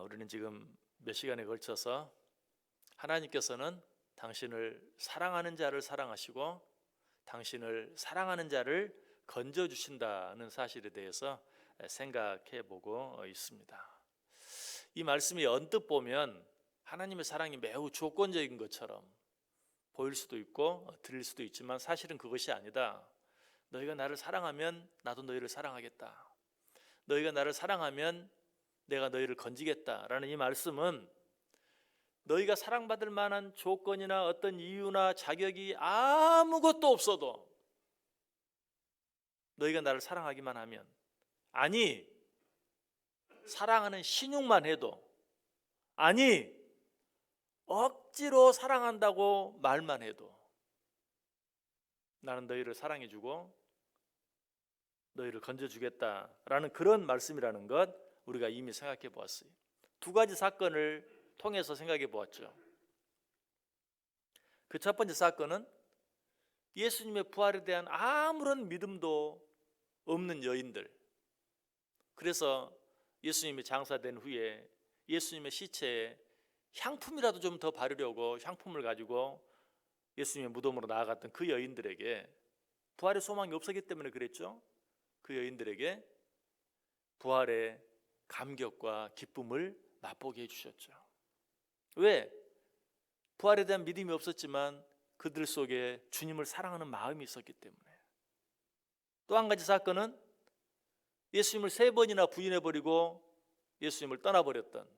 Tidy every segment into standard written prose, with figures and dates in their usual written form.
우리는 지금 몇 시간에 걸쳐서 하나님께서는 당신을 사랑하는 자를 사랑하시고 당신을 사랑하는 자를 건져주신다는 사실에 대해서 생각해 보고 있습니다. 이 말씀이 언뜻 보면 하나님의 사랑이 매우 조건적인 것처럼 보일 수도 있고 들릴 수도 있지만 사실은 그것이 아니다. 너희가 나를 사랑하면 나도 너희를 사랑하겠다. 너희가 나를 사랑하면 내가 너희를 건지겠다라는 이 말씀은 너희가 사랑받을 만한 조건이나 어떤 이유나 자격이 아무것도 없어도 너희가 나를 사랑하기만 하면, 아니 사랑하는 신용만 해도, 아니 억지로 사랑한다고 말만 해도 나는 너희를 사랑해주고 너희를 건져주겠다라는 그런 말씀이라는 것 우리가 이미 생각해 보았어요. 두 가지 사건을 통해서 생각해 보았죠. 그 첫 번째 사건은 예수님의 부활에 대한 아무런 믿음도 없는 여인들. 그래서 예수님이 장사된 후에 예수님의 시체에 향품이라도 좀 더 바르려고 향품을 가지고 예수님의 무덤으로 나아갔던 그 여인들에게, 부활의 소망이 없었기 때문에 그랬죠. 그 여인들에게 부활의 감격과 기쁨을 맛보게 해주셨죠. 왜? 부활에 대한 믿음이 없었지만 그들 속에 주님을 사랑하는 마음이 있었기 때문에. 또 한 가지 사건은 예수님을 3번이나 부인해버리고 예수님을 떠나버렸던,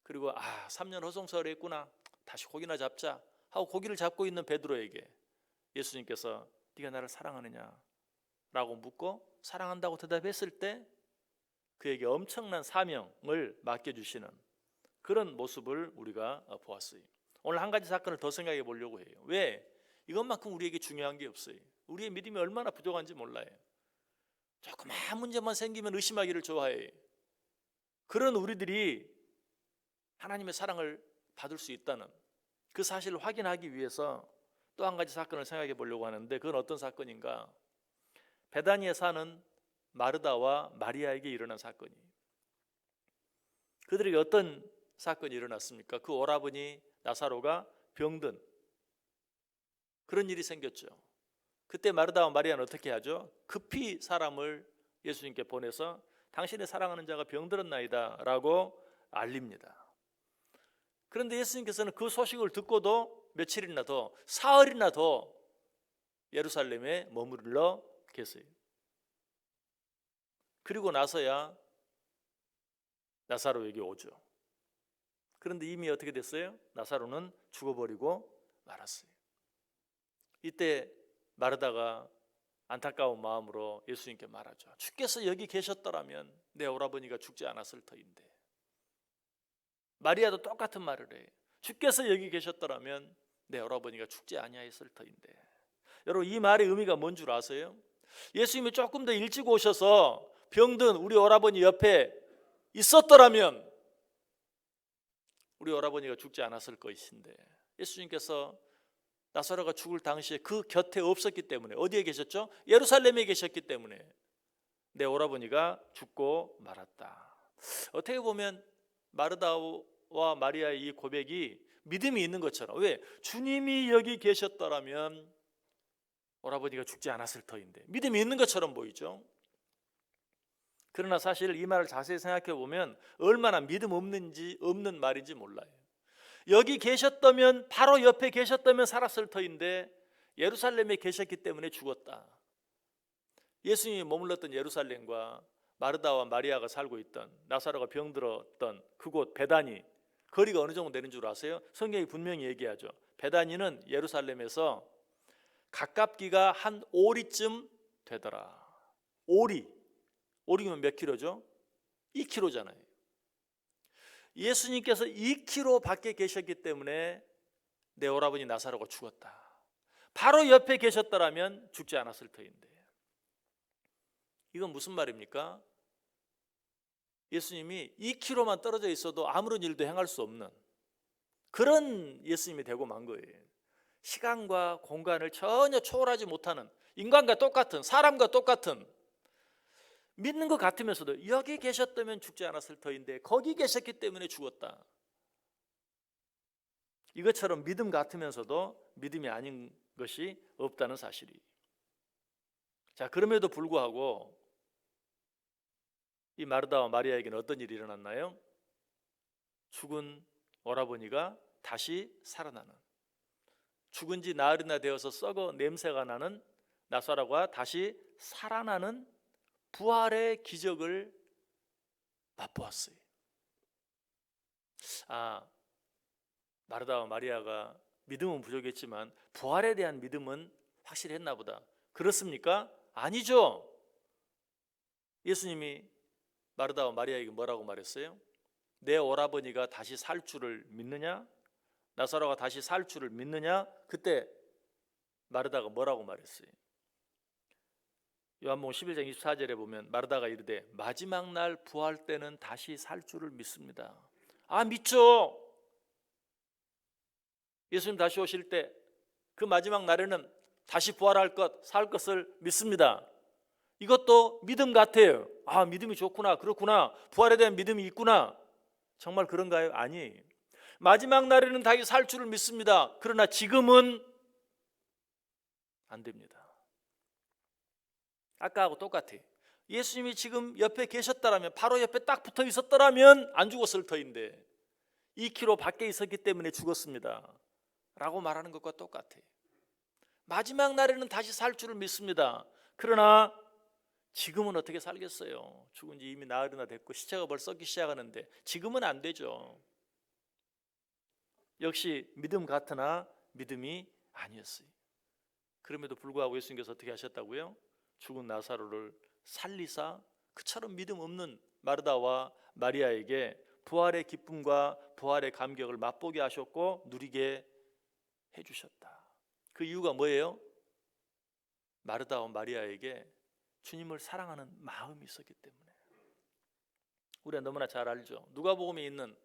그리고 3년 허송세월했구나, 다시 고기나 잡자 하고 고기를 잡고 있는 베드로에게 예수님께서 네가 나를 사랑하느냐 라고 묻고 사랑한다고 대답했을 때 그에게 엄청난 사명을 맡겨주시는 그런 모습을 우리가 보았어요. 오늘 한 가지 사건을 더 생각해 보려고 해요. 왜? 이것만큼 우리에게 중요한 게 없어요. 우리의 믿음이 얼마나 부족한지 몰라요. 조그만 문제만 생기면 의심하기를 좋아해요. 그런 우리들이 하나님의 사랑을 받을 수 있다는 그 사실을 확인하기 위해서 또 한 가지 사건을 생각해 보려고 하는데, 그건 어떤 사건인가? 베다니에 사는 마르다와 마리아에게 일어난 사건이에요. 그들에게 어떤 사건이 일어났습니까? 그 오라버니 나사로가 병든 그런 일이 생겼죠. 그때 마르다와 마리아는 어떻게 하죠? 급히 사람을 예수님께 보내서 당신의 사랑하는 자가 병들었나이다 라고 알립니다. 그런데 예수님께서는 그 소식을 듣고도 며칠이나 더, 사흘이나 더 예루살렘에 머무르러 계세요. 그리고 나서야 나사로에게 오죠. 그런데 이미 어떻게 됐어요? 나사로는 죽어버리고 말았어요. 이때 마르다가 안타까운 마음으로 예수님께 말하죠. 주께서 여기 계셨더라면 내 오라버니가 죽지 않았을 터인데. 마리아도 똑같은 말을 해요. 주께서 여기 계셨더라면 내 오라버니가 죽지 아니하였을 터인데. 여러분, 이 말의 의미가 뭔 줄 아세요? 예수님이 조금 더 일찍 오셔서 병든 우리 오라버니 옆에 있었더라면 우리 오라버니가 죽지 않았을 것인데, 예수님께서 나사로가 죽을 당시에 그 곁에 없었기 때문에, 어디에 계셨죠? 예루살렘에 계셨기 때문에 내 오라버니가 죽고 말았다. 어떻게 보면 마르다와 마리아의 이 고백이 믿음이 있는 것처럼, 왜? 주님이 여기 계셨더라면 오라버니가 죽지 않았을 터인데, 믿음이 있는 것처럼 보이죠. 그러나 사실 이 말을 자세히 생각해 보면 얼마나 믿음 없는 말인지 몰라요. 여기 계셨다면, 바로 옆에 계셨다면 살았을 터인데 예루살렘에 계셨기 때문에 죽었다. 예수님이 머물렀던 예루살렘과 마르다와 마리아가 살고 있던, 나사로가 병들었던 그곳 베다니, 거리가 어느 정도 되는 줄 아세요? 성경이 분명히 얘기하죠. 베다니는 예루살렘에서 가깝기가 한 오리쯤 되더라. 오리면 몇 킬로죠? 2킬로잖아요. 예수님께서 2킬로 밖에 계셨기 때문에 내 오라버니 나사로가 죽었다. 바로 옆에 계셨더라면 죽지 않았을 터인데. 이건 무슨 말입니까? 예수님이 2킬로만 떨어져 있어도 아무런 일도 행할 수 없는 그런 예수님이 되고 만 거예요. 시간과 공간을 전혀 초월하지 못하는, 인간과 똑같은, 사람과 똑같은, 믿는 것 같으면서도 여기 계셨다면 죽지 않았을 터인데 거기 계셨기 때문에 죽었다. 이것처럼 믿음 같으면서도 믿음이 아닌 것이 없다는 사실이. 자, 그럼에도 불구하고 이 마르다와 마리아에게는 어떤 일이 일어났나요? 죽은 오라버니가 다시 살아나는, 죽은 지 나흘이나 되어서 썩어 냄새가 나는 나사로가 다시 살아나는 부활의 기적을 맛보았어요. 마르다와 마리아가 믿음은 부족했지만 부활에 대한 믿음은 확실히 했나 보다. 그렇습니까? 아니죠. 예수님이 마르다와 마리아에게 뭐라고 말했어요? 내 오라버니가 다시 살 줄을 믿느냐? 나사로가 다시 살 줄을 믿느냐? 그때 마르다가 뭐라고 말했어요? 요한복음 11장 24절에 보면 마르다가 이르되 마지막 날 부활 때는 다시 살 줄을 믿습니다. 믿죠. 예수님 다시 오실 때 그 마지막 날에는 다시 부활할 것, 살 것을 믿습니다. 이것도 믿음 같아요. 믿음이 좋구나, 그렇구나, 부활에 대한 믿음이 있구나. 정말 그런가요? 아니, 마지막 날에는 다시 살 줄을 믿습니다. 그러나 지금은 안 됩니다. 아까하고 똑같아요. 예수님이 지금 옆에 계셨더라면, 바로 옆에 딱 붙어 있었더라면 안 죽었을 터인데 2km 밖에 있었기 때문에 죽었습니다 라고 말하는 것과 똑같아요. 마지막 날에는 다시 살 줄을 믿습니다. 그러나 지금은 어떻게 살겠어요? 죽은 지 이미 나흘이나 됐고 시체가 벌써 썩기 시작하는데 지금은 안 되죠. 역시 믿음 같으나 믿음이 아니었어요. 그럼에도 불구하고 예수님께서 어떻게 하셨다고요? 죽은 나사로를 살리사 그처럼 믿음 없는 마르다와 마리아에게 부활의 기쁨과 부활의 감격을 맛보게 하셨고 누리게 해주셨다. 그 이유가 뭐예요? 마르다와 마리아에게 주님을 사랑하는 마음이 있었기 때문에. 우리가 너무나 잘 알죠. 누가복음에 있는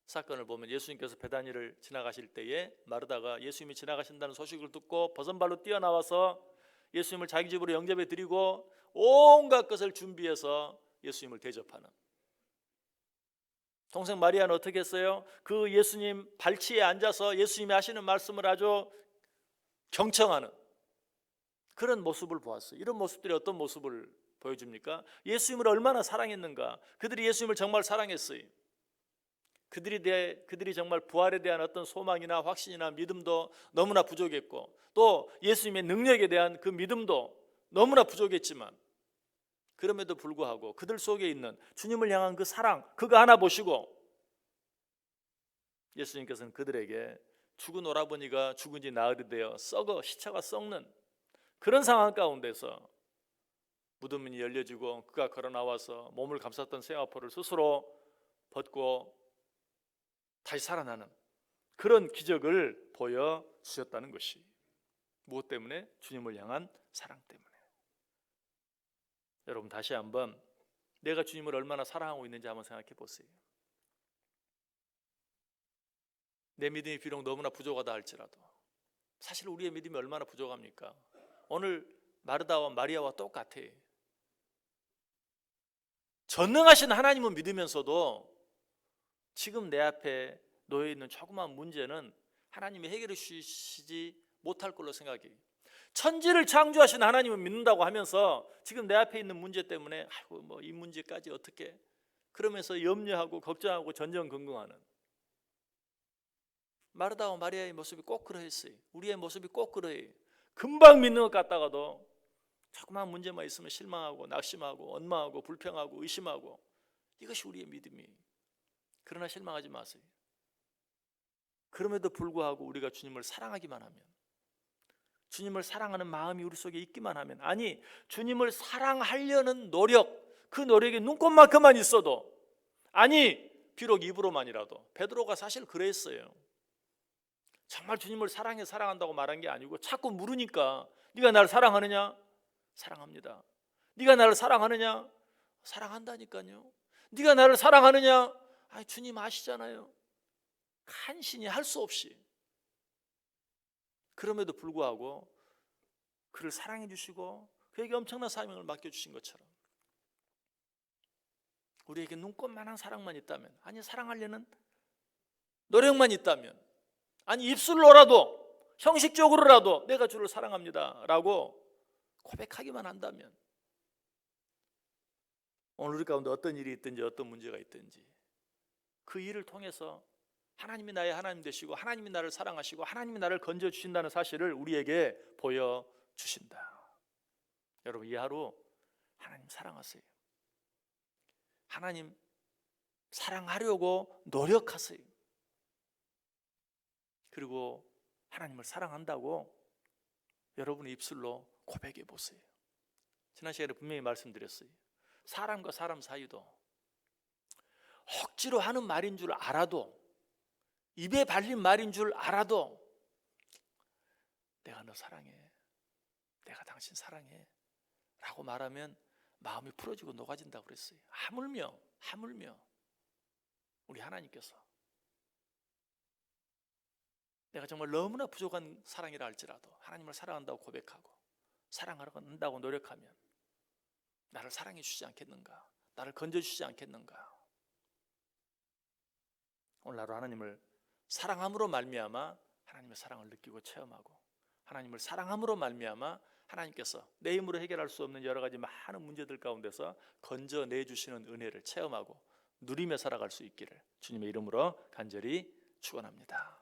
사건을 보면 예수님께서 베다니를 지나가실 때에 마르다가 예수님이 지나가신다는 소식을 듣고 버선발로 뛰어나와서 예수님을 자기 집으로 영접해 드리고 온갖 것을 준비해서 예수님을 대접하는. 동생 마리아는 어떻게 했어요? 그 예수님 발치에 앉아서 예수님이 하시는 말씀을 아주 경청하는 그런 모습을 보았어요. 이런 모습들이 어떤 모습을 보여줍니까? 예수님을 얼마나 사랑했는가. 그들이 예수님을 정말 사랑했어요. 그들이 정말 부활에 대한 어떤 소망이나 확신이나 믿음도 너무나 부족했고 또 예수님의 능력에 대한 그 믿음도 너무나 부족했지만 그럼에도 불구하고 그들 속에 있는 주님을 향한 그 사랑, 그거 하나 보시고 예수님께서는 그들에게 죽은 오라버니가 죽은 지 나흘이 되어 썩어 시체가 썩는 그런 상황 가운데서 무덤문이 열려지고 그가 걸어 나와서 몸을 감쌌던 쇠화포를 스스로 벗고 다시 살아나는 그런 기적을 보여주셨다는 것이 무엇 때문에? 주님을 향한 사랑 때문에. 여러분 다시 한번 내가 주님을 얼마나 사랑하고 있는지 한번 생각해 보세요. 내 믿음이 비록 너무나 부족하다 할지라도 사실 우리의 믿음이 얼마나 부족합니까? 오늘 마르다와 마리아와 똑같아. 전능하신 하나님은 믿으면서도 지금 내 앞에 놓여있는 조그만 문제는 하나님이 해결해 주시지 못할 걸로 생각해요. 천지를 창조하신 하나님은 믿는다고 하면서 지금 내 앞에 있는 문제 때문에 이 문제까지 어떻게 그러면서 염려하고 걱정하고 전전긍긍하는 마르다와 마리아의 모습이 꼭 그러했어요. 우리의 모습이 꼭 그러해요. 금방 믿는 것 같다가도 조그만 문제만 있으면 실망하고 낙심하고 원망하고 불평하고 의심하고 이것이 우리의 믿음이에요. 그러나 실망하지 마세요. 그럼에도 불구하고 우리가 주님을 사랑하기만 하면 주님을 사랑하는 마음이 우리 속에 있기만 하면 아니 주님을 사랑하려는 노력 그 노력이 눈꼽만큼만 있어도 아니 비록 입으로만이라도 베드로가 사실 그랬어요. 정말 주님을 사랑한다고 말한 게 아니고 자꾸 물으니까 네가 나를 사랑하느냐? 사랑합니다. 네가 나를 사랑하느냐? 사랑한다니까요. 네가 나를 사랑하느냐? 주님 아시잖아요. 간신히 할 수 없이 그럼에도 불구하고 그를 사랑해 주시고 그에게 엄청난 사명을 맡겨주신 것처럼 우리에게 눈꽃만한 사랑만 있다면, 아니 사랑하려는 노력만 있다면, 아니 입술로라도 형식적으로라도 내가 주를 사랑합니다 라고 고백하기만 한다면, 오늘 우리 가운데 어떤 일이 있든지 어떤 문제가 있든지 그 일을 통해서 하나님이 나의 하나님 되시고 하나님이 나를 사랑하시고 하나님이 나를 건져주신다는 사실을 우리에게 보여주신다. 여러분, 이 하루 하나님 사랑하세요. 하나님 사랑하려고 노력하세요. 그리고 하나님을 사랑한다고 여러분의 입술로 고백해 보세요. 지난 시간에 분명히 말씀드렸어요. 사람과 사람 사이도 억지로 하는 말인 줄 알아도, 입에 발린 말인 줄 알아도 내가 너 사랑해, 내가 당신 사랑해 라고 말하면 마음이 풀어지고 녹아진다고 그랬어요. 하물며 우리 하나님께서 내가 정말 너무나 부족한 사랑이라 할지라도 하나님을 사랑한다고 고백하고 사랑한다고 노력하면 나를 사랑해 주시지 않겠는가, 나를 건져주시지 않겠는가. 오늘 하루 하나님을 사랑함으로 말미암아 하나님의 사랑을 느끼고 체험하고, 하나님을 사랑함으로 말미암아 하나님께서 내 힘으로 해결할 수 없는 여러 가지 많은 문제들 가운데서 건져내 주시는 은혜를 체험하고 누리며 살아갈 수 있기를 주님의 이름으로 간절히 축원합니다.